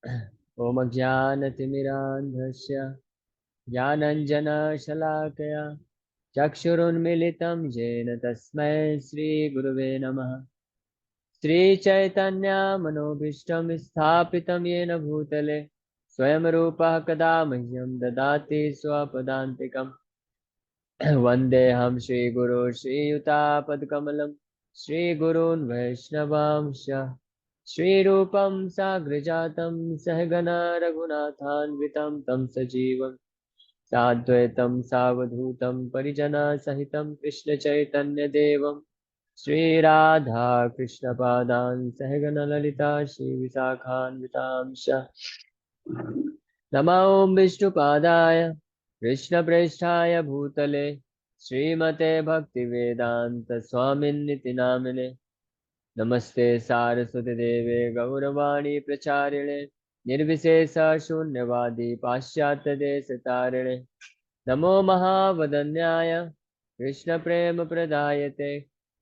ॐ अज्ञानतिमिरान्धस्य ज्ञानञ्जनशलाकया चक्षुरुन्मिलितं येन तस्मै श्रीगुरुवे नमः। श्रीचैतन्यमनोभीष्टं स्थापितं येन भूतले स्वयं रूपः कदा मह्यं ददाति स्वपदान्तिकम्। वन्देऽहं श्रीगुरो श्रीयुतापदकमलं श्रीगुरून् वैष्णवांश्च श्रीरूपं साग्रजातं सहगणा रघुनाथान्वितं तं सजीवं साद्वैतं सावधूतं परिजनसहितं कृष्णचैतन्यदेवं श्रीराधा कृष्णपादान् सहगण ललिता श्रीविशाखान्वितांश्च नमो विष्णुपादाय कृष्णप्रेष्ठाय भूतले श्रीमते भक्तिवेदांत स्वामिन्निति नामिने नमस्ते सारस्वती देवे गौरवाणी प्रचारिणे निर्विशेष शून्यवादी पाश्चात्य देश तारिणे नमो महावदन्याय कृष्ण प्रेम प्रदायते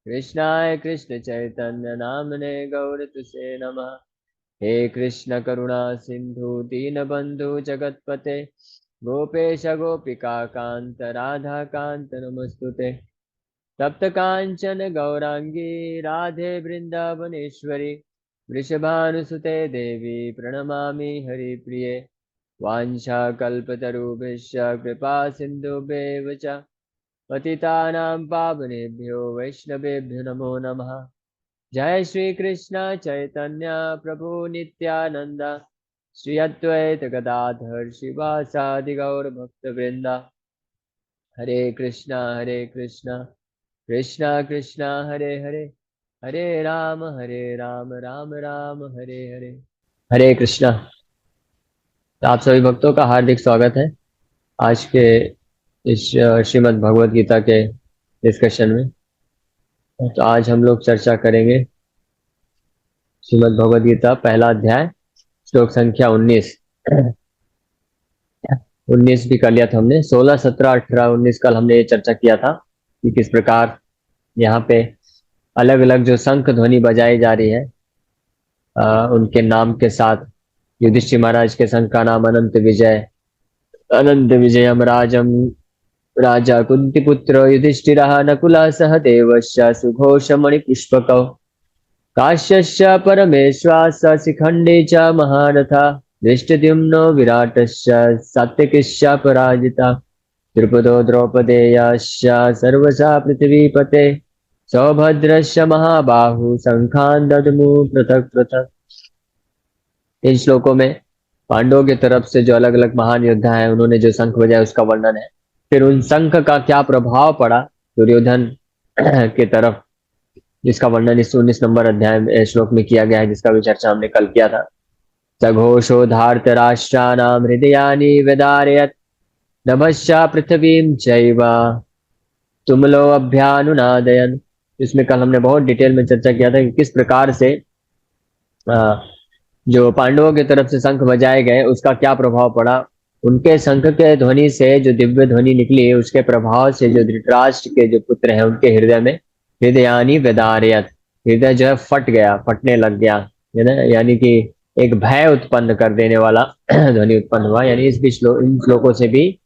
कृष्णाय कृष्ण चैतन्य नामने गौरतुसे नमः। हे कृष्ण करुणा सिंधु दीनबंधु जगतपते गोपेश गोपिका कांत राधा कांत नमस्तुते तप्त कांचन गौरांगी राधे वृंदावनेश्वरी वृषभानुसुते देवी प्रणमामि हरिप्रिये वाञ्छाकल्पतरुभ्यश्च कृपा सिन्धुभ्येव च पतितानां पावनेभ्यो वैष्णवेभ्यो नमो नमः। जय श्री कृष्ण चैतन्य प्रभु नित्यानंद श्री अद्वैत गदाधर शिवासादि गौर भक्त वृंदा हरे कृष्णा कृष्णा कृष्णा हरे हरे हरे राम राम राम हरे हरे। हरे कृष्णा। तो आप सभी भक्तों का हार्दिक स्वागत है आज के इस श्रीमद् भगवद गीता के डिस्कशन में। तो आज हम लोग चर्चा करेंगे श्रीमद् भगवद गीता पहला अध्याय श्लोक संख्या 19। 19 भी कर लिया था हमने। 16, 17, 18, 19 कल हमने ये चर्चा किया था कि किस प्रकार यहाँ पे अलग अलग जो शंख ध्वनि बजाई जा रही है उनके नाम के साथ। युधिष्ठिर महाराज के शंख का नाम अनंत विजयम राजम राजा कुंती पुत्र युधिष्ठिरः नकुलः सह देवश्च सुघोषमणि पुष्पकौ काश्यश्च परमेश्वास शिखंडी च महारथा दृष्टद्युम्नो विराटश्च सात्विकश्च पराजिता द्रुपदो द्रौपदेयश्च सर्वशः पृथ्वीपते सौभद्रश्च महाबाहु शंखान् दद्मु पृथक पृथक। इन श्लोकों में पांडवों की तरफ से जो अलग अलग महान योद्धा हैं उन्होंने जो शंख बजाया उसका वर्णन है। फिर उन शंख का क्या प्रभाव पड़ा दुर्योधन की तरफ, जिसका वर्णन इस 19 नंबर अध्याय में श्लोक में किया गया है, जिसका भी चर्चा हमने कल किया था। सघोषो धार्तराष्ट्राणाम हृदयानि व्यदारयत् नभश्चा पृथ्वीं चैव तुमलो अभ्यानुनादयन्। इसमें कल हमने बहुत डिटेल में चर्चा किया था कि किस प्रकार से जो पांडवों की तरफ से शंख बजाए गए उसका क्या प्रभाव पड़ा। उनके शंख के ध्वनि से जो दिव्य ध्वनि निकली उसके प्रभाव से जो धृतराष्ट्र के जो पुत्र हैं उनके हृदय में हृदयानि व्यदारयत्, हृदय जो है फट गया, फटने लग गया, है ना, यानी कि एक भय उत्पन्न कर देने वाला ध्वनि उत्पन्न हुआ। यानी इन श्लोकों से भी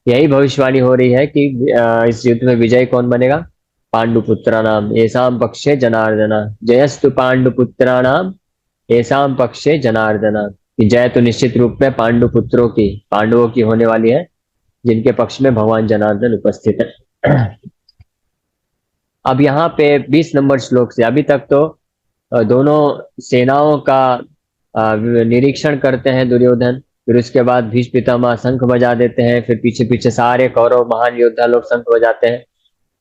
यही भविष्यवाणी हो रही है कि इस युद्ध में विजय कौन बनेगा। पांडुपुत्राणाम येषां पक्षे जनार्दन, जयस्तु पांडुपुत्राणाम येषां पक्षे जनार्दन। कि जय तो निश्चित रूप में पांडुपुत्रों की, पांडवों की होने वाली है जिनके पक्ष में भगवान जनार्दन उपस्थित है। अब यहाँ पे 20 नंबर श्लोक से अभी तक तो दोनों सेनाओं का निरीक्षण करते हैं दुर्योधन। फिर उसके बाद भीष्म पितामह शंख बजा देते हैं, फिर पीछे पीछे सारे कौरव महान योद्धा लोग शंख बजाते हैं।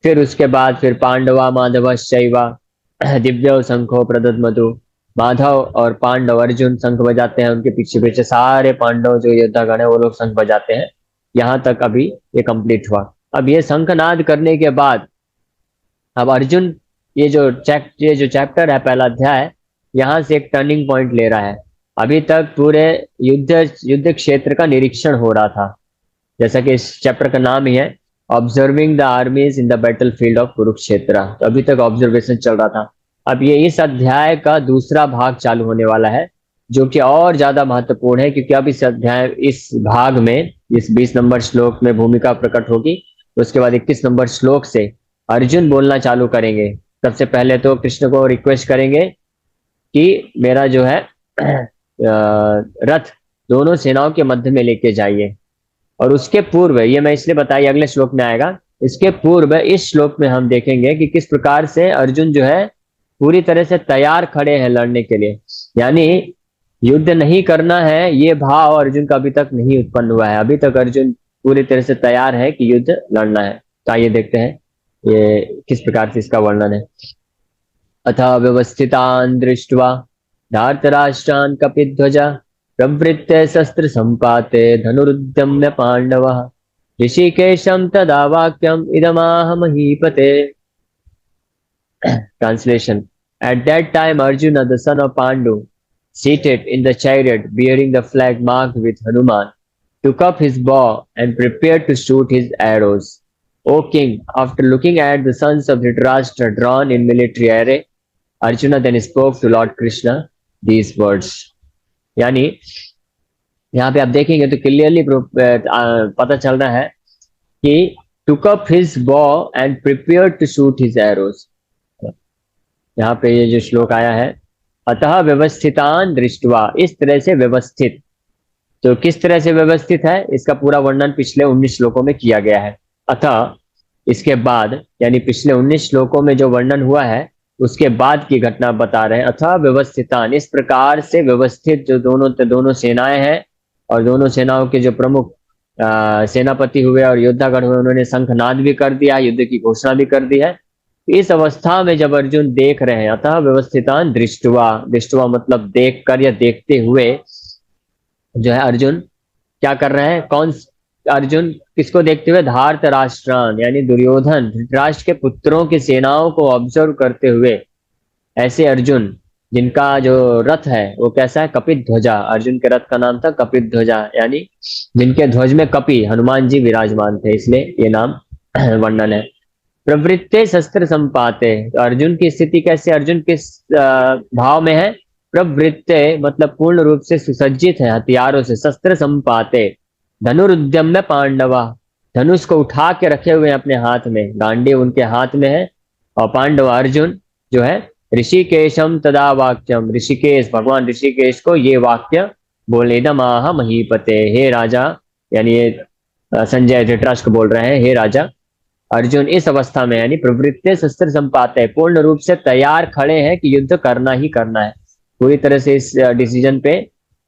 फिर उसके बाद फिर पांडवा माधव शैवा दिव्यो शंखो प्रदद्मतु, माधव और पांडव अर्जुन शंख बजाते हैं, उनके पीछे पीछे सारे पांडव जो योद्धागण है वो लोग शंख बजाते हैं। यहाँ तक अभी ये कंप्लीट हुआ। अब ये शंखनाद करने के बाद अब अर्जुन ये जो चैप्टर है पहला अध्याय, यहाँ से एक टर्निंग पॉइंट ले रहा है। अभी तक पूरे युद्ध क्षेत्र का निरीक्षण हो रहा था, जैसा कि इस चैप्टर का नाम ही है observing the armies in the battle field of Kurukshetra. तो अभी तक ऑब्जर्वेशन चल रहा था। अब ये इस अध्याय का दूसरा भाग चालू होने वाला है, जो कि और ज्यादा महत्वपूर्ण है, क्योंकि अब इस अध्याय, इस भाग में, इस 20 नंबर श्लोक में भूमिका प्रकट होगी। उसके बाद 21 नंबर श्लोक से अर्जुन बोलना चालू करेंगे। सबसे पहले तो कृष्ण को रिक्वेस्ट करेंगे कि मेरा जो है रथ दोनों सेनाओं के मध्य में लेके जाइए। और उसके पूर्व, ये मैं इसलिए बताइए अगले श्लोक में आएगा, इसके पूर्व इस श्लोक में हम देखेंगे कि किस प्रकार से अर्जुन जो है पूरी तरह से तैयार खड़े हैं लड़ने के लिए। यानी युद्ध नहीं करना है, ये भाव अर्जुन का अभी तक नहीं उत्पन्न हुआ है। अभी तक अर्जुन पूरी तरह से तैयार है कि युद्ध लड़ना है। तो आइए देखते हैं ये किस प्रकार से इसका वर्णन है। अथ व्यवस्थितान् दृष्ट्वा धार्तराष्ट्रान् कपिध्वजा प्रवृत्ते शस्त्र संपाते धनुरुद्यम्य पांडवः ऋषिकेशं तदा वाक्यम् इदमाह महीपते। Translation. At that time, Arjuna, the son of Pandu, seated in the chariot bearing the flag marked with Hanuman, took up his bow and prepared to shoot his arrows. O king, after looking at the sons of Dhritarashtra drawn in military array, Arjuna then spoke to Lord Krishna these words. यानी यहाँ पे आप देखेंगे तो clearly पता चल रहा है कि took up his bow and prepared to shoot his arrows. यहाँ पे ये जो श्लोक आया है, अतः व्यवस्थितान दृष्टवा, इस तरह से व्यवस्थित। तो किस तरह से व्यवस्थित है, इसका पूरा वर्णन पिछले 19 श्लोकों में किया गया है। अतः इसके बाद, यानी पिछले 19 श्लोकों में जो वर्णन हुआ है उसके बाद की घटना बता रहे हैं। अतः व्यवस्थितान, इस प्रकार से व्यवस्थित जो दोनों सेनाएं हैं, और दोनों सेनाओं के जो प्रमुख सेनापति हुए और योद्धागण हुए, उन्होंने शंखनाद भी कर दिया, युद्ध की घोषणा भी कर दी है। इस अवस्था में जब अर्जुन देख रहे हैं, अतः व्यवस्थितान दृष्टवा, दृष्टवा मतलब देख कर या देखते हुए, जो है अर्जुन क्या कर रहे हैं, अर्जुन किसको देखते हुए, धार्तराष्ट्रान यानी दुर्योधन, धृतराष्ट्र के पुत्रों की सेनाओं को ऑब्जर्व करते हुए, ऐसे अर्जुन जिनका जो रथ है वो कैसा है, कपित ध्वजा। अर्जुन के रथ का नाम था कपित ध्वजा, यानी जिनके ध्वज में कपि हनुमान जी विराजमान थे, इसलिए ये नाम वर्णन है। प्रवृत्ते शस्त्र संपाते, तो अर्जुन की स्थिति कैसे, अर्जुन किस भाव में है, प्रवृत्ते मतलब पूर्ण रूप से सुसज्जित है हथियारों से, शस्त्र संपाते धनुरुद्यम्य पांडवा, धनुष को उठा के रखे हुए हैं अपने हाथ में, गांडीव उनके हाथ में है। और पांडव अर्जुन जो है ऋषिकेशम तदा वाक्यम, ऋषिकेश भगवान ऋषिकेश को ये वाक्य बोले, दमाह महीपते, हे राजा, यानी ये संजय धृतराष्ट्र को बोल रहे हैं, हे राजा अर्जुन इस अवस्था में, यानी प्रवृत्ति शस्त्र संपाते, पूर्ण रूप से तैयार खड़े हैं कि युद्ध करना ही करना है, पूरी तरह से इस डिसीजन पे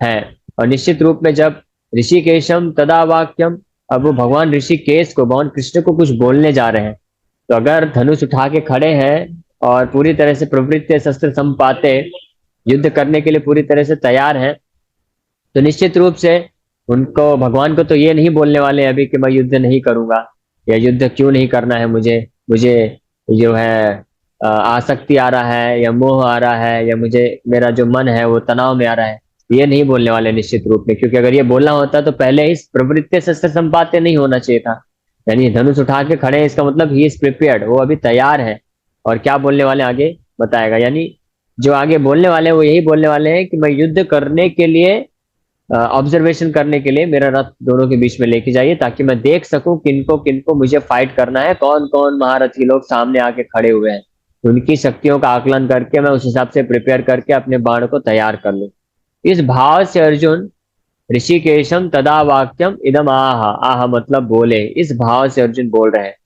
हैं। और निश्चित रूप में जब ऋषिकेशम तदा वाक्यम, अब वो भगवान ऋषिकेश को, भगवान कृष्ण को कुछ बोलने जा रहे हैं, तो अगर धनुष उठा के खड़े हैं और पूरी तरह से प्रवृत्ति शस्त्र संपाते, युद्ध करने के लिए पूरी तरह से तैयार हैं, तो निश्चित रूप से उनको, भगवान को तो ये नहीं बोलने वाले अभी कि मैं युद्ध नहीं करूंगा, या युद्ध क्यों नहीं करना है, मुझे जो है आसक्ति आ रहा है, या मोह आ रहा है, या मुझे मेरा जो मन है वो तनाव में आ रहा है, ये नहीं बोलने वाले निश्चित रूप में। क्योंकि अगर ये बोलना होता तो पहले इस प्रवृत्ति शस्त्र संपाते नहीं होना चाहिए था, यानी धनुष उठा के खड़े हैं, इसका मतलब ही इज प्रिपेयर्ड, वो अभी तैयार है। और क्या बोलने वाले आगे बताएगा, यानी जो आगे बोलने वाले हैं वो यही बोलने वाले हैं कि मैं युद्ध करने के लिए, ऑब्जर्वेशन करने के लिए मेरा रथ दोनों के बीच में लेके जाइए, ताकि मैं देख सकूं किनको किनको मुझे फाइट करना है, कौन कौन महारथी लोग सामने आके खड़े हुए हैं, उनकी शक्तियों का आकलन करके मैं उस हिसाब से प्रिपेयर करके अपने बाण को तैयार कर लूं। इस भाव से अर्जुन ऋषिकेशम तदा वाक्यम इदम आह, आह मतलब बोले, इस भाव से अर्जुन बोल रहे हैं।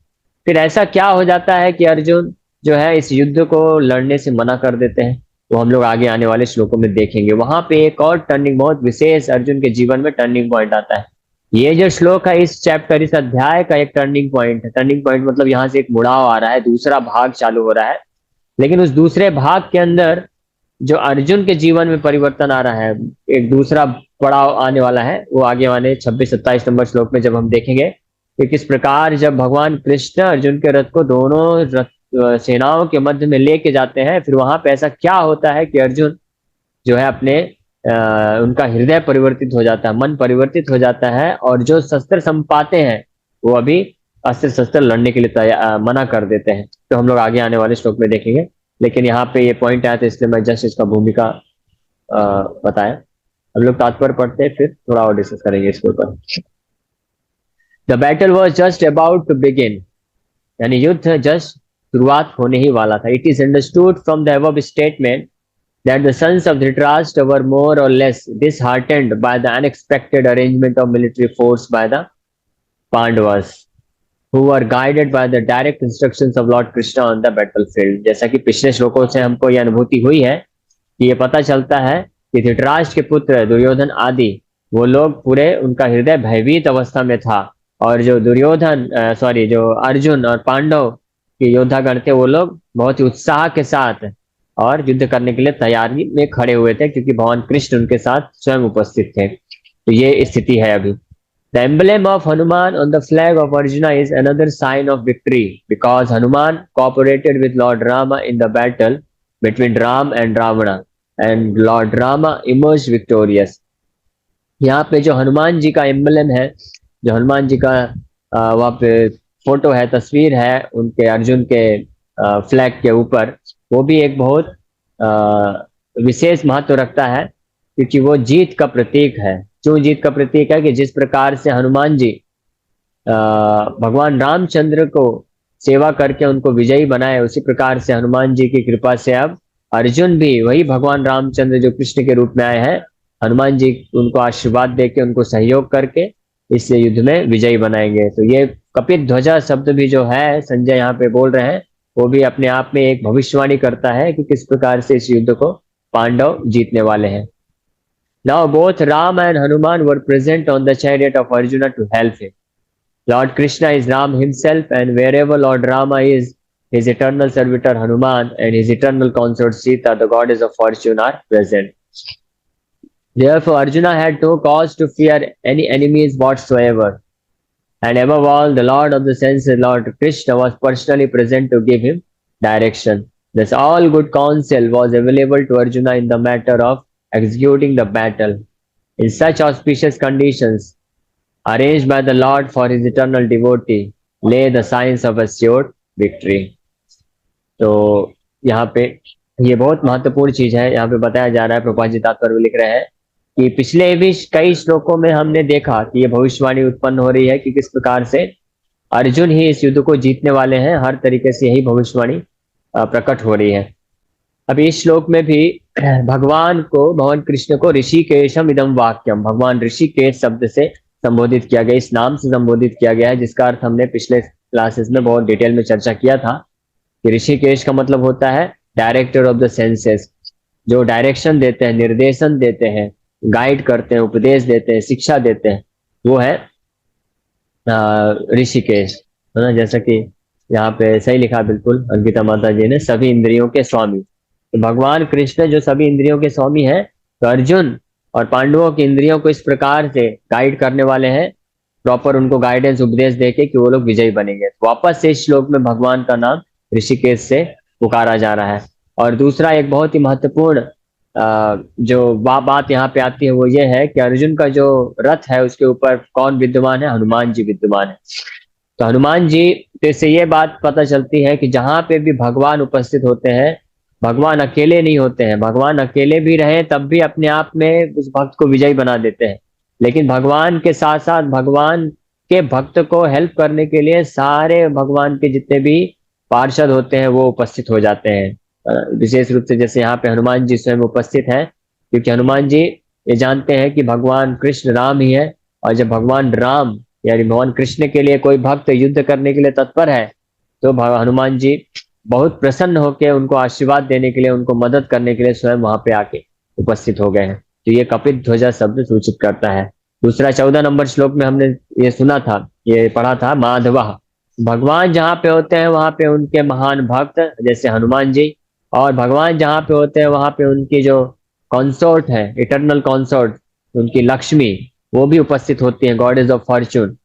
फिर ऐसा क्या हो जाता है कि अर्जुन जो है इस युद्ध को लड़ने से मना कर देते हैं, वो हम लोग आगे आने वाले श्लोकों में देखेंगे। वहां पे एक और टर्निंग, बहुत विशेष अर्जुन के जीवन में टर्निंग पॉइंट आता है। ये जो श्लोक है इस चैप्टर, इस अध्याय का एक टर्निंग पॉइंट है। टर्निंग पॉइंट मतलब यहाँ से एक मुड़ाव आ रहा है, दूसरा भाग चालू हो रहा है। लेकिन उस दूसरे भाग के अंदर जो अर्जुन के जीवन में परिवर्तन आ रहा है, एक दूसरा पड़ाव आने वाला है, वो आगे वाले 26-27 नंबर श्लोक में जब हम देखेंगे कि किस प्रकार जब भगवान कृष्ण अर्जुन के रथ को दोनों सेनाओं के मध्य में लेके जाते हैं, फिर वहां पे ऐसा क्या होता है कि अर्जुन जो है अपने उनका हृदय परिवर्तित हो जाता है, मन परिवर्तित हो जाता है, और जो शस्त्र संपाते हैं वो अभी अस्त्र शस्त्र लड़ने के लिए मना कर देते हैं। तो हम लोग आगे आने वाले श्लोक में देखेंगे, लेकिन यहाँ पे ये पॉइंट आया था इसलिए मैं जस्ट इसका भूमिका बताया। हम लोग तात्पर्य पढ़ते हैं, फिर थोड़ा और डिस्कस करेंगे इसके ऊपर। The battle was just about to begin, यानी युद्ध जस्ट शुरुआत होने ही वाला था। It is understood from the above statement that the sons of Dhritarashtra were more or less disheartened by the unexpected arrangement of military force by the Pandavas, who were guided by the direct instructions of Lord Krishna on the battlefield। जैसा कि पिछले श्लोकों से हमको यह अनुभूति हुई है कि ये पता चलता है कि धृतराष्ट्र के पुत्र दुर्योधन आदि वो लोग पूरे, उनका हृदय भयभीत अवस्था में था, और जो दुर्योधन सॉरी जो अर्जुन और पांडव के योद्धागण थे वो लोग बहुत ही उत्साह के साथ और युद्ध करने के लिए तैयारी में खड़े हुए थे, क्योंकि भगवान कृष्ण उनके साथ स्वयं उपस्थित थे। तो ये स्थिति है अभी। The emblem of Hanuman on the flag of Arjuna is another sign of victory, because Hanuman cooperated with lord Rama in the battle between Ram and Ravana, and lord Rama emerge victorious. यहाँ पे जो हनुमान जी का एम्बलम है, जो हनुमान जी का वहाँ पे फोटो है, तस्वीर है उनके अर्जुन के फ्लैग के ऊपर, वो भी एक बहुत विशेष महत्व रखता है, क्योंकि वो जीत का प्रतीक है। क्यों जीत का प्रतीक है? कि जिस प्रकार से हनुमान जी भगवान रामचंद्र को सेवा करके उनको विजयी बनाए, उसी प्रकार से हनुमान जी की कृपा से अब अर्जुन भी वही भगवान रामचंद्र जो कृष्ण के रूप में आए हैं, हनुमान जी उनको आशीर्वाद देके, उनको सहयोग करके इस युद्ध में विजयी बनाएंगे। तो ये कपित ध्वजा शब्द भी जो है संजय यहाँ पे बोल रहे हैं, वो भी अपने आप में एक भविष्यवाणी करता है कि किस प्रकार से इस युद्ध को पांडव जीतने वाले हैं। Now both Ram and Hanuman were present on the chariot of Arjuna to help him. Lord Krishna is Ram himself, and wherever Lord Rama is, his eternal servitor Hanuman and his eternal consort Sita, the goddess of fortune, are present. Therefore, Arjuna had no cause to fear any enemies whatsoever. And above all, the Lord of the senses, Lord Krishna, was personally present to give him direction. Thus, all good counsel was available to Arjuna in the matter of executing the battle. In such auspicious conditions, arranged by the Lord for his eternal devotee, lay the signs of assured victory. तो यहाँ पे ये बहुत महत्वपूर्ण चीज है, यहाँ पे बताया जा रहा है, प्रभुपाद जी तात्पर्य लिख रहे हैं कि पिछले भी कई श्लोकों में हमने देखा कि ये भविष्यवाणी उत्पन्न हो रही है कि किस प्रकार से अर्जुन ही इस युद्ध को जीतने वाले हैं। हर तरीके से यही भविष्यवाणी प्रकट हो रही है। अब इस श्लोक में भी भगवान कृष्ण को ऋषिकेशम इदम वाक्यम, भगवान ऋषिकेश शब्द से संबोधित किया गया, इस नाम से संबोधित किया गया है, जिसका अर्थ हमने पिछले क्लासेस में बहुत डिटेल में चर्चा किया था कि ऋषिकेश का मतलब होता है डायरेक्टर ऑफ द सेंसेस, जो डायरेक्शन देते हैं, निर्देशन देते हैं, गाइड करते हैं, उपदेश देते हैं, शिक्षा देते हैं, वो है ऋषिकेश, है ना। जैसा कि यहाँ पे सही लिखा बिल्कुल अंकिता माता जी ने, सभी इंद्रियों के स्वामी। तो भगवान कृष्ण जो सभी इंद्रियों के स्वामी हैं, तो अर्जुन और पांडवों की इंद्रियों को इस प्रकार से गाइड करने वाले हैं, प्रॉपर उनको गाइडेंस उपदेश देके कि वो लोग विजयी बनेंगे। तो वापस से इस श्लोक में भगवान का नाम ऋषिकेश से पुकारा जा रहा है। और दूसरा एक बहुत ही महत्वपूर्ण जो बात यहाँ पे आती है वो ये है कि अर्जुन का जो रथ है उसके ऊपर कौन विद्यमान है? हनुमान जी विद्यमान है। तो हनुमान जी से ये बात पता चलती है कि जहां पे भी भगवान उपस्थित होते हैं, भगवान अकेले नहीं होते हैं। भगवान अकेले भी रहे तब भी अपने आप में उस भक्त को विजयी बना देते हैं, लेकिन भगवान के साथ साथ भगवान के भक्त को हेल्प करने के लिए सारे भगवान के जितने भी पार्षद होते हैं वो उपस्थित हो जाते हैं। विशेष रूप से जैसे यहाँ पे हनुमान जी स्वयं उपस्थित हैं, क्योंकि हनुमान जी ये जानते हैं कि भगवान कृष्ण राम ही है, और जब भगवान राम यानी भगवान कृष्ण के लिए कोई भक्त युद्ध करने के लिए तत्पर है, तो हनुमान जी बहुत प्रसन्न होकर उनको आशीर्वाद देने के लिए, उनको मदद करने के लिए स्वयं वहां पे आके उपस्थित हो गए हैं। तो ये कपित ध्वजा शब्द सूचित करता है। दूसरा 14 नंबर श्लोक में हमने ये सुना था, ये पढ़ा था, माधवा, भगवान जहाँ पे होते हैं वहां पे उनके महान भक्त जैसे हनुमान जी, और भगवान जहाँ पे होते हैं वहां पे उनकी जो कॉन्सोर्ट है, इटर्नल कॉन्सोर्ट, उनकी लक्ष्मी, वो भी उपस्थित होती है, गॉडेस ऑफ फॉर्चून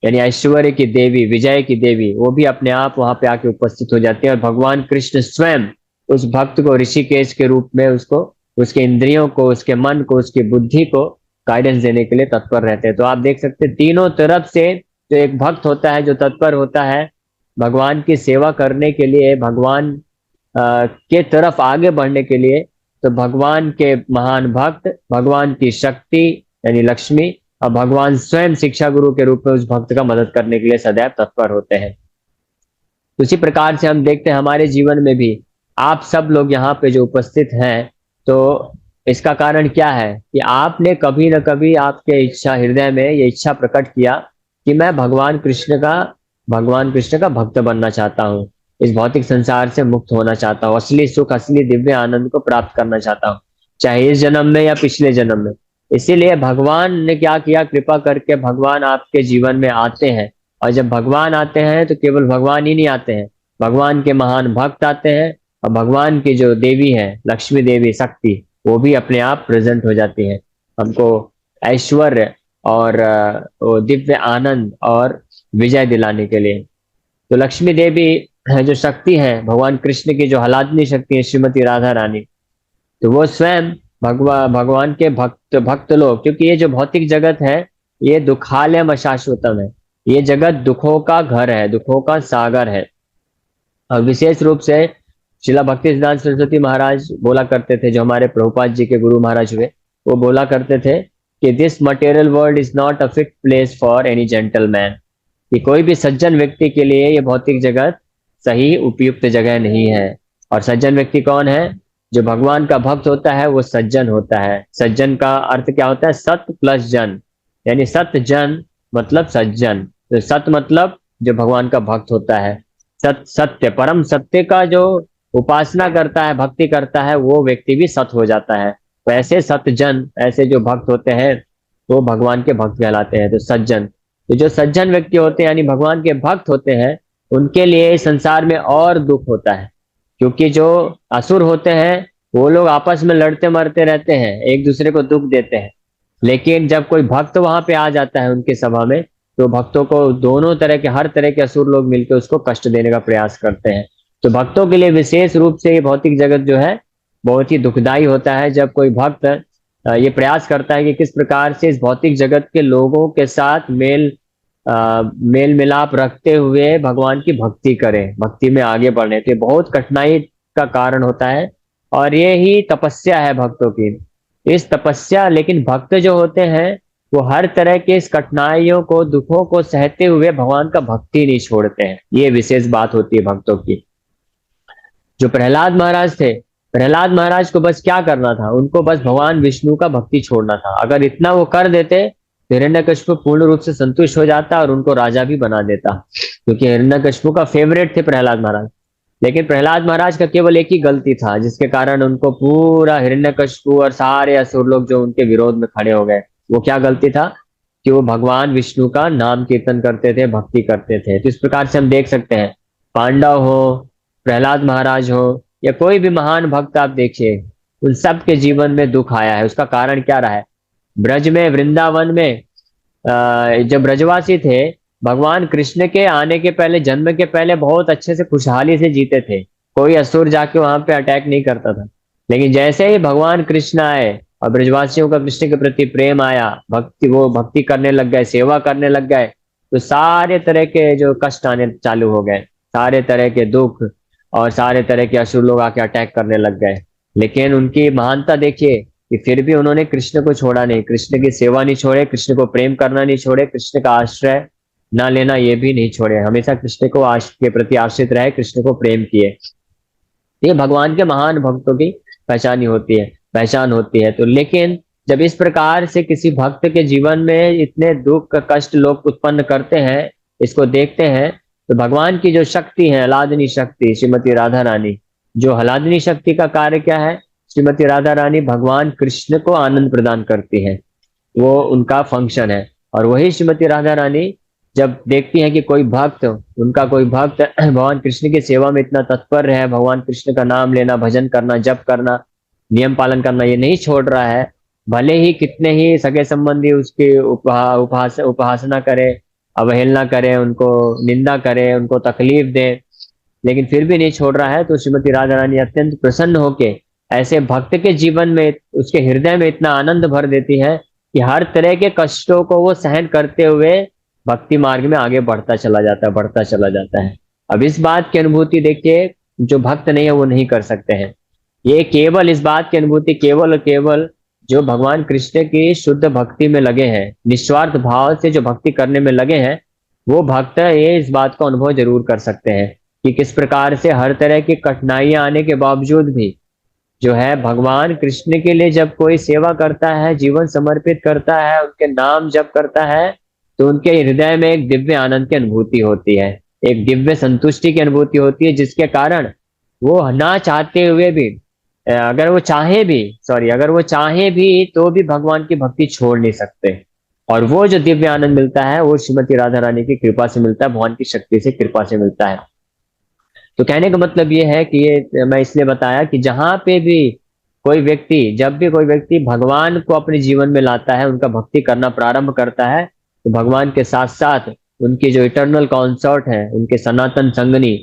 यानी ऐश्वर्य की देवी, विजय की देवी, वो भी अपने आप वहां पे आके उपस्थित हो जाती है। और भगवान कृष्ण स्वयं उस भक्त को ऋषिकेश के रूप में उसको, उसके इंद्रियों को, उसके मन को, उसकी बुद्धि को गाइडेंस देने के लिए तत्पर रहते हैं। तो आप देख सकते हैं तीनों तरफ से जो एक भक्त होता है, जो तत्पर होता है भगवान की सेवा करने के लिए, भगवान के तरफ आगे बढ़ने के लिए, तो भगवान के महान भक्त, भगवान की शक्ति यानी लक्ष्मी और भगवान स्वयं शिक्षा गुरु के रूप में उस भक्त का मदद करने के लिए सदैव तत्पर होते हैं। उसी प्रकार से हम देखते हैं हमारे जीवन में भी, आप सब लोग यहाँ पे जो उपस्थित हैं, तो इसका कारण क्या है कि आपने कभी न कभी आपके इच्छा हृदय में ये इच्छा प्रकट किया कि मैं भगवान कृष्ण का भक्त बनना चाहता हूँ, इस भौतिक संसार से मुक्त होना चाहता हूँ, असली सुख असली दिव्य आनंद को प्राप्त करना चाहता हूँ, चाहे इस जन्म में या पिछले जन्म में। इसीलिए भगवान ने क्या किया, कृपा करके भगवान आपके जीवन में आते हैं। और जब भगवान आते हैं तो केवल भगवान ही नहीं आते हैं, भगवान के महान भक्त आते हैं, और भगवान की जो देवी है लक्ष्मी देवी शक्ति, वो भी अपने आप प्रेजेंट हो जाती है हमको ऐश्वर्य और वो दिव्य आनंद और विजय दिलाने के लिए। तो लक्ष्मी देवी जो शक्ति है भगवान कृष्ण की, जो हलादनी शक्ति है श्रीमती राधा रानी, तो वो स्वयं भगवान के भक्त लोग, क्योंकि ये जो भौतिक जगत है ये दुखालयम अशाश्वतम है, ये जगत दुखों का घर है, दुखों का सागर है। और विशेष रूप से शिला भक्ति सिद्धांत सरस्वती महाराज बोला करते थे, जो हमारे प्रभुपाद जी के गुरु महाराज हुए, वो बोला करते थे कि this material world is not a fit place for any gentleman, कि कोई भी सज्जन व्यक्ति के लिए ये भौतिक जगत सही उपयुक्त जगह नहीं है। और सज्जन व्यक्ति कौन है? जो भगवान का भक्त होता है वो सज्जन होता है। सज्जन का अर्थ क्या होता है? सत प्लस जन, यानी सत जन मतलब सज्जन। तो सत मतलब जो भगवान का भक्त होता है, सत्य परम सत्य का जो उपासना करता है, भक्ति करता है, वो व्यक्ति भी सत हो जाता है। तो ऐसे सतजन, ऐसे जो भक्त होते हैं वो भगवान के भक्त कहलाते हैं। तो सज्जन, तो जो सज्जन व्यक्ति होते हैं यानी भगवान के भक्त होते हैं, उनके लिए संसार में और दुख होता है, क्योंकि जो असुर होते हैं वो लोग आपस में लड़ते मरते रहते हैं, एक दूसरे को दुख देते हैं। लेकिन जब कोई भक्त वहां पे आ जाता है उनकी सभा में, तो भक्तों को दोनों तरह के, हर तरह के असुर लोग मिलकर उसको कष्ट देने का प्रयास करते हैं। तो भक्तों के लिए विशेष रूप से ये भौतिक जगत जो है बहुत ही दुखदाई होता है, जब कोई भक्त ये प्रयास करता है कि किस प्रकार से इस भौतिक जगत के लोगों के साथ मेल मिलाप रखते हुए भगवान की भक्ति करें, भक्ति में आगे बढ़े। तो ये बहुत कठिनाई का कारण होता है, और ये ही तपस्या है भक्तों की। इस तपस्या, लेकिन भक्त जो होते हैं वो हर तरह के इस कठिनाइयों को, दुखों को सहते हुए भगवान का भक्ति नहीं छोड़ते हैं। ये विशेष बात होती है भक्तों की। जो प्रहलाद महाराज थे, प्रहलाद महाराज को बस क्या करना था? उनको बस भगवान विष्णु का भक्ति छोड़ना था। अगर इतना वो कर देते तो हिरण्यकशिपु पूर्ण रूप से संतुष्ट हो जाता और उनको राजा भी बना देता, क्योंकि हिरण्यकशिपु का फेवरेट थे प्रहलाद महाराज। लेकिन प्रहलाद महाराज का केवल एक ही गलती था, जिसके कारण उनको पूरा हिरण्यकशिपु और सारे असुर लोग जो उनके विरोध में खड़े हो गए। वो क्या गलती था? कि वो भगवान विष्णु का नाम कीर्तन करते थे, भक्ति करते थे। तो इस प्रकार से हम देख सकते हैं, पांडव हो, प्रहलाद महाराज हो, या कोई भी महान भक्त आप देखिए, उन सब के जीवन में दुख आया है। उसका कारण क्या रहा है? ब्रज में, वृंदावन में जब ब्रजवासी थे, भगवान कृष्ण के आने के पहले, जन्म के पहले बहुत अच्छे से खुशहाली से जीते थे, कोई असुर जाके वहां पे अटैक नहीं करता था। लेकिन जैसे ही भगवान कृष्ण आए और ब्रजवासियों का कृष्ण के प्रति प्रेम आया, वो भक्ति करने लग गए, सेवा करने लग गए, तो सारे तरह के जो कष्ट आने चालू हो गए, सारे तरह के दुख और सारे तरह के असुर लोग आके अटैक करने लग गए। लेकिन उनकी महानता देखिए कि फिर भी उन्होंने कृष्ण को छोड़ा नहीं, कृष्ण की सेवा नहीं छोड़े, कृष्ण को प्रेम करना नहीं छोड़े, कृष्ण का आश्रय ना लेना ये भी नहीं छोड़े, हमेशा कृष्ण को के प्रति आश्रित रहे, कृष्ण को प्रेम किए। ये भगवान के महान भक्तों की पहचान होती है। तो लेकिन जब इस प्रकार से किसी भक्त के जीवन में इतने दुख कष्ट लोग उत्पन्न करते हैं, इसको देखते हैं, तो भगवान की जो शक्ति है, हलादनी शक्ति श्रीमती राधा रानी, जो हलादनी शक्ति का कार्य क्या है? श्रीमती राधा रानी भगवान कृष्ण को आनंद प्रदान करती है, वो उनका फंक्शन है। और वही श्रीमती राधा रानी जब देखती है कि कोई भक्त, उनका कोई भक्त भगवान कृष्ण की सेवा में इतना तत्पर है, भगवान कृष्ण का नाम लेना, भजन करना, जप करना, नियम पालन करना ये नहीं छोड़ रहा है, भले ही कितने ही सगे संबंधी उसकी उपासना करे, अवहेलना करे, उनको निंदा करे, उनको तकलीफ दे, लेकिन फिर भी नहीं छोड़ रहा है, तो श्रीमती राधा रानी अत्यंत प्रसन्न होके ऐसे भक्त के जीवन में, उसके हृदय में इतना आनंद भर देती है कि हर तरह के कष्टों को वो सहन करते हुए भक्ति मार्ग में आगे बढ़ता चला जाता है। अब इस बात की अनुभूति देखिए, जो भक्त नहीं है वो नहीं कर सकते हैं। ये केवल इस बात की अनुभूति केवल और केवल जो भगवान कृष्ण की शुद्ध भक्ति में लगे हैं, निस्वार्थ भाव से जो भक्ति करने में लगे हैं, वो भक्त ये इस बात को अनुभव जरूर कर सकते हैं कि किस प्रकार से हर तरह की कठिनाइयां आने के बावजूद भी जो है भगवान कृष्ण के लिए जब कोई सेवा करता है, जीवन समर्पित करता है, उनके नाम जप करता है, तो उनके हृदय में एक दिव्य आनंद की अनुभूति होती है, एक दिव्य संतुष्टि की अनुभूति होती है, जिसके कारण वो ना चाहते हुए भी अगर वो चाहे भी तो भी भगवान की भक्ति छोड़ नहीं सकते। और वो जो दिव्य आनंद मिलता है वो श्रीमती राधा रानी की कृपा से मिलता है, भगवान की शक्ति से कृपा से मिलता है। तो कहने का मतलब ये है कि ये मैं इसलिए बताया कि जहां पे भी जब भी कोई व्यक्ति भगवान को अपने जीवन में लाता है, उनका भक्ति करना प्रारंभ करता है, तो भगवान के साथ साथ उनकी जो इटर्नल कॉन्सर्ट है, उनके सनातन संगनी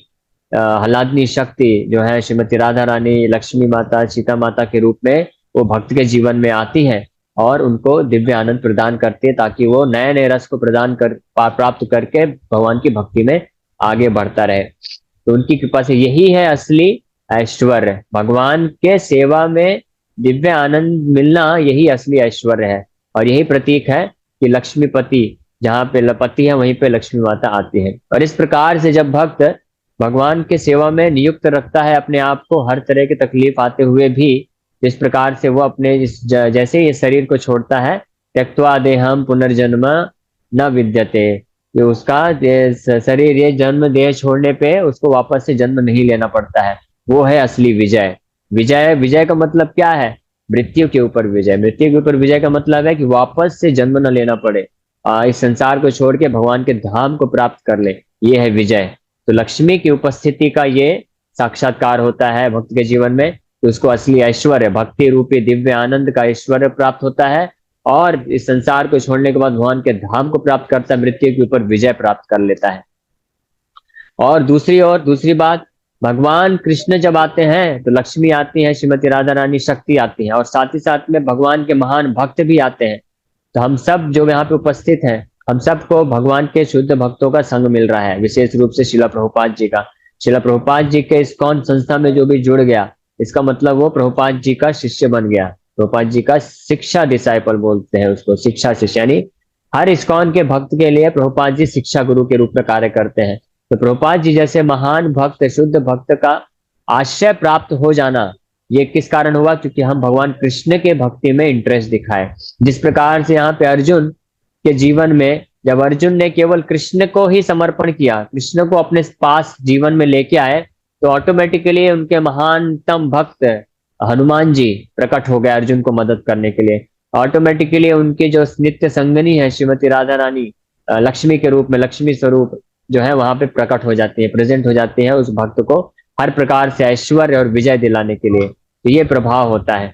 हलादनी शक्ति जो है श्रीमती राधा रानी, लक्ष्मी माता, सीता माता के रूप में वो भक्त के जीवन में आती है और उनको दिव्य आनंद प्रदान करती है, ताकि वो नए नए रस को प्राप्त करके भगवान की भक्ति में आगे बढ़ता रहे। तो उनकी कृपा से यही है असली ऐश्वर्य, भगवान के सेवा में दिव्य आनंद मिलना, यही असली ऐश्वर्य है। और यही प्रतीक है कि लक्ष्मीपति, जहाँ पे पति है वहीं पे लक्ष्मी माता आती है। और इस प्रकार से जब भक्त भगवान के सेवा में नियुक्त रखता है अपने आप को, हर तरह की तकलीफ आते हुए भी, जिस प्रकार से वो अपने जैसे ये शरीर को छोड़ता है, त्यक्त्वा देहम पुनर्जन्म न विद्यते, ये उसका शरीर, ये जन्म देह छोड़ने पे उसको वापस से जन्म नहीं लेना पड़ता है, वो है असली विजय। विजय विजय का मतलब क्या है? मृत्यु के ऊपर विजय। मृत्यु के ऊपर विजय का मतलब है कि वापस से जन्म न लेना पड़े, इस संसार को छोड़ के भगवान के धाम को प्राप्त कर ले, ये है विजय। तो लक्ष्मी की उपस्थिति का ये साक्षात्कार होता है भक्त के जीवन में, तो उसको असली ऐश्वर्य, भक्ति रूपी दिव्य आनंद का ऐश्वर्य प्राप्त होता है, और इस संसार को छोड़ने के बाद भगवान के धाम को प्राप्त करता है, मृत्यु के ऊपर विजय प्राप्त कर लेता है। और दूसरी बात, भगवान कृष्ण जब आते हैं तो लक्ष्मी आती है, श्रीमती राधा रानी शक्ति आती है, और साथ ही साथ में भगवान के महान भक्त भी आते हैं। तो हम सब जो यहाँ पे उपस्थित हैं, हम सबको भगवान के शुद्ध भक्तों का संग मिल रहा है, विशेष रूप से शिला प्रभुपाद जी का। शिला प्रभुपाद जी के इस्कॉन संस्था में जो भी जुड़ गया, इसका मतलब वो प्रभुपाद जी का शिष्य बन गया। प्रभुपाद जी का शिक्षा डिसाइपल बोलते हैं उसको, शिक्षा शिष्य, यानी हर इस्कॉन के भक्त के लिए प्रभुपाद जी शिक्षा गुरु के रूप में कार्य करते हैं। तो प्रभुपाद जी जैसे महान भक्त, शुद्ध भक्त का आश्रय प्राप्त हो जाना, ये किस कारण हुआ? क्योंकि हम भगवान कृष्ण के भक्ति में इंटरेस्ट दिखाए। जिस प्रकार से यहाँ पे अर्जुन के जीवन में, जब अर्जुन ने केवल कृष्ण को ही समर्पण किया, कृष्ण को अपने पास जीवन में लेके आए, तो ऑटोमेटिकली उनके महानतम भक्त हनुमान जी प्रकट हो गए अर्जुन को मदद करने के लिए। ऑटोमेटिकली उनकी जो नित्य संगनी है श्रीमती राधा रानी, लक्ष्मी के रूप में, लक्ष्मी स्वरूप जो है वहां पे प्रकट हो जाती है, प्रेजेंट हो जाती है उस भक्त को हर प्रकार से ऐश्वर्य और विजय दिलाने के लिए। तो ये प्रभाव होता है।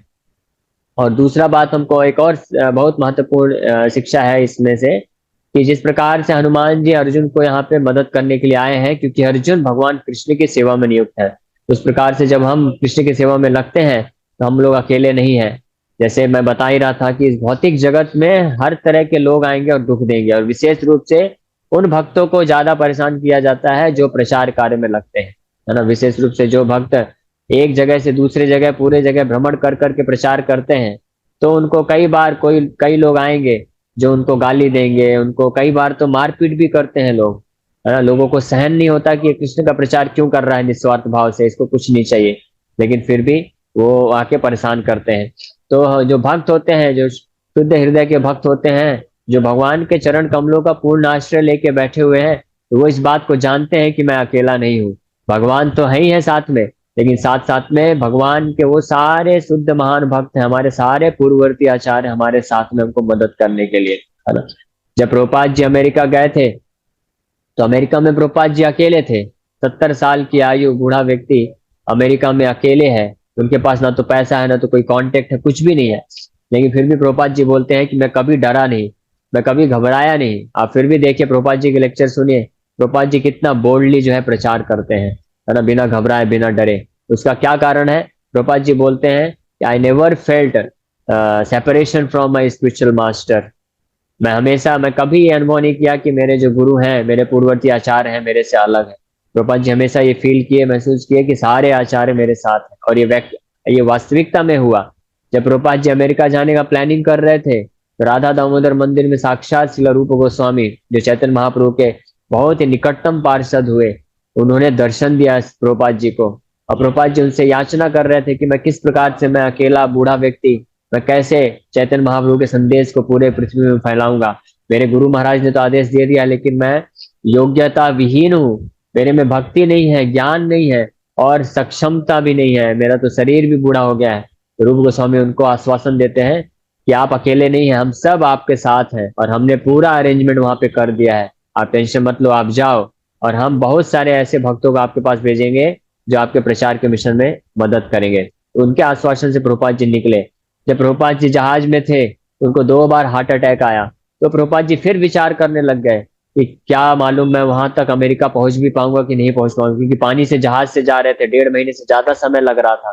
और दूसरा बात, हमको एक और बहुत महत्वपूर्ण शिक्षा है इसमें से, कि जिस प्रकार से हनुमान जी अर्जुन को यहाँ पे मदद करने के लिए आए हैं, क्योंकि अर्जुन भगवान कृष्ण की सेवा में नियुक्त है, उस प्रकार से जब हम कृष्ण की सेवा में लगते हैं तो हम लोग अकेले नहीं हैं। जैसे मैं बता ही रहा था कि इस भौतिक जगत में हर तरह के लोग आएंगे और दुख देंगे, और विशेष रूप से उन भक्तों को ज्यादा परेशान किया जाता है जो प्रचार कार्य में लगते हैं, है ना। विशेष रूप से जो भक्त एक जगह से दूसरे जगह, पूरे जगह भ्रमण कर करके प्रचार करते हैं, तो उनको कई लोग आएंगे जो उनको गाली देंगे, उनको कई बार तो मारपीट भी करते हैं लोग, है ना। लोगों को सहन नहीं होता कि ये कृष्ण का प्रचार क्यों कर रहा है निस्वार्थ भाव से, इसको कुछ नहीं चाहिए, लेकिन फिर भी वो आके परेशान करते हैं। तो जो भक्त होते हैं, जो शुद्ध हृदय के भक्त होते हैं, जो भगवान के चरण कमलों का पूर्ण आश्रय लेके बैठे हुए हैं, तो वो इस बात को जानते हैं कि मैं अकेला नहीं हूँ, भगवान तो है ही है साथ में, लेकिन साथ साथ में भगवान के वो सारे शुद्ध महान भक्त हैं, हमारे सारे पूर्ववर्ती आचार्य हमारे साथ में हमको मदद करने के लिए, है ना। जब प्रभुपाद जी अमेरिका गए थे, तो अमेरिका में प्रभुपाद जी अकेले थे। 70 साल की आयु, बूढ़ा व्यक्ति अमेरिका में अकेले है, उनके पास ना तो पैसा है, ना तो कोई कांटेक्ट है, कुछ भी नहीं है, लेकिन फिर भी प्रभुपाद जी बोलते हैं कि मैं कभी डरा नहीं, मैं कभी घबराया नहीं। आप फिर भी देखिए प्रभुपाद जी के लेक्चर सुनिए, प्रभुपाद जी कितना बोल्डली जो है प्रचार करते हैं, है ना, बिना घबराए, बिना डरे। उसका क्या कारण है? प्रभुपाद जी बोलते हैं कि I never felt separation from my spiritual master. मैं कभी ये अनुभव नहीं किया कि मेरे जो गुरु हैं, मेरे पूर्ववर्ती आचार्य हैं, मेरे से अलग है। प्रभुपाद जी हमेशा ये फील किए, महसूस किए कि सारे आचार्य मेरे साथ हैं, और ये ये वास्तविकता में हुआ। जब प्रभुपाद जी अमेरिका जाने का प्लानिंग कर रहे थे तो राधा दामोदर मंदिर में साक्षात श्रील रूप गोस्वामी, जो चैतन्य महाप्रभु के बहुत ही निकटतम पार्षद हुए, उन्होंने दर्शन दिया प्रभुपाद जी को। और प्रभुपाद जी उनसे याचना कर रहे थे कि मैं किस प्रकार से, मैं अकेला बूढ़ा व्यक्ति, मैं कैसे चैतन्य महाप्रभु के संदेश को पूरे पृथ्वी में फैलाऊंगा। मेरे गुरु महाराज ने तो आदेश दे दिया, लेकिन मैं योग्यता विहीन हूँ, मेरे में भक्ति नहीं है, ज्ञान नहीं है और सक्षमता भी नहीं है, मेरा तो शरीर भी बूढ़ा हो गया है। तो रूप गोस्वामी उनको आश्वासन देते हैं कि आप अकेले नहीं हैं, हम सब आपके साथ हैं और हमने पूरा अरेंजमेंट वहां पे कर दिया है, आप टेंशन मत लो, आप जाओ और हम बहुत सारे ऐसे भक्तों को आपके पास भेजेंगे जो आपके प्रचार के मिशन में मदद करेंगे। तो उनके आश्वासन से प्रभुपाद जी निकले। जब प्रभुपाद जी जहाज में थे तो उनको 2 बार हार्ट अटैक आया। तो प्रभुपाद जी फिर विचार करने लग गए कि क्या मालूम मैं वहां तक अमेरिका पहुंच भी पाऊंगा कि नहीं पहुंच पाऊंगा, क्योंकि पानी से जहाज से जा रहे थे, 1.5 महीने से ज्यादा समय लग रहा था।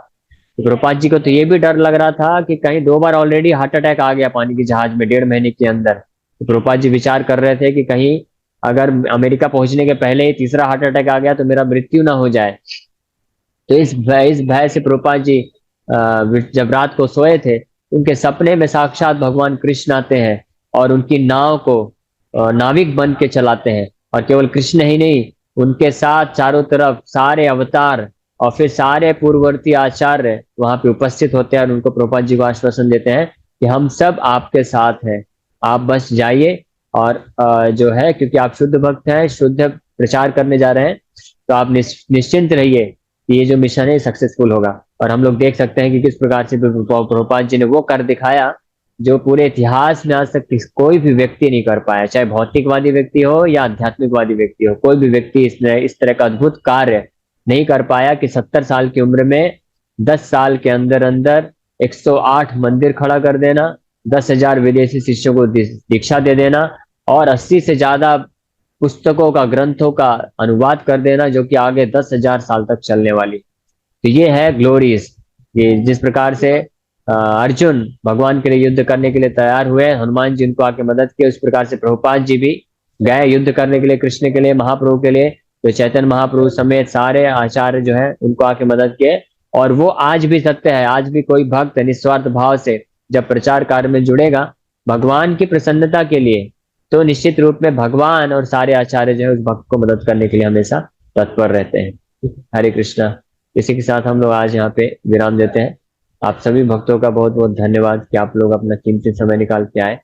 तो प्रभुपाद जी को तो ये भी डर लग रहा था कि कहीं 2 बार ऑलरेडी हार्ट अटैक आ गया पानी की जहाज में 1.5 महीने के अंदर। तो प्रभुपाद जी विचार कर रहे थे कि कहीं अगर अमेरिका पहुंचने के पहले ही तीसरा हार्ट अटैक आ गया तो मेरा मृत्यु ना हो जाए। तो इस भय से प्रभुपाद जी जब रात को सोए थे, उनके सपने में साक्षात भगवान कृष्ण आते हैं और उनकी नाव को नाविक बन के चलाते हैं। और केवल कृष्ण ही नहीं, उनके साथ चारों तरफ सारे अवतार और फिर सारे पूर्ववर्ती आचार्य वहां पे उपस्थित होते हैं और उनको प्रभुपाद जी को आश्वासन देते हैं कि हम सब आपके साथ हैं, आप बस जाइए और जो है, क्योंकि आप शुद्ध भक्त हैं, शुद्ध प्रचार करने जा रहे हैं, तो आप निश्चिंत रहिए कि ये जो मिशन है सक्सेसफुल होगा। और हम लोग देख सकते हैं कि किस प्रकार से प्रभुपाद जी ने वो कर दिखाया जो पूरे इतिहास में आज तक कोई भी व्यक्ति नहीं कर पाया, चाहे भौतिकवादी व्यक्ति हो या आध्यात्मिकवादी व्यक्ति हो, कोई भी व्यक्ति इस तरह का अद्भुत कार्य नहीं कर पाया कि 70 साल की उम्र में 10 साल के अंदर अंदर 108 मंदिर खड़ा कर देना, 10,000 विदेशी शिष्यों को दीक्षा दे देना और 80 से ज्यादा पुस्तकों का, ग्रंथों का अनुवाद कर देना, जो कि आगे 10,000 साल तक चलने वाली। तो ये है ग्लोरीज। ये जिस प्रकार से अर्जुन भगवान के लिए युद्ध करने के लिए तैयार हुए, हनुमान जी उनको आके मदद किए, उस प्रकार से प्रभुपाद जी भी गए युद्ध करने के लिए कृष्ण के लिए, महाप्रभु के लिए। तो चैतन्य महाप्रभु समेत सारे आचार्य जो है उनको आके मदद किए। और वो आज भी सत्य है, आज भी कोई भक्त निस्वार्थ भाव से जब प्रचार कार्य में जुड़ेगा भगवान की प्रसन्नता के लिए, तो निश्चित रूप में भगवान और सारे आचार्य जो है उस भक्त को मदद करने के लिए हमेशा तत्पर रहते हैं। हरे कृष्णा। इसी के साथ हम लोग आज यहाँ पे विराम देते हैं। आप सभी भक्तों का बहुत बहुत धन्यवाद कि आप लोग अपना कीमती समय निकाल के आए।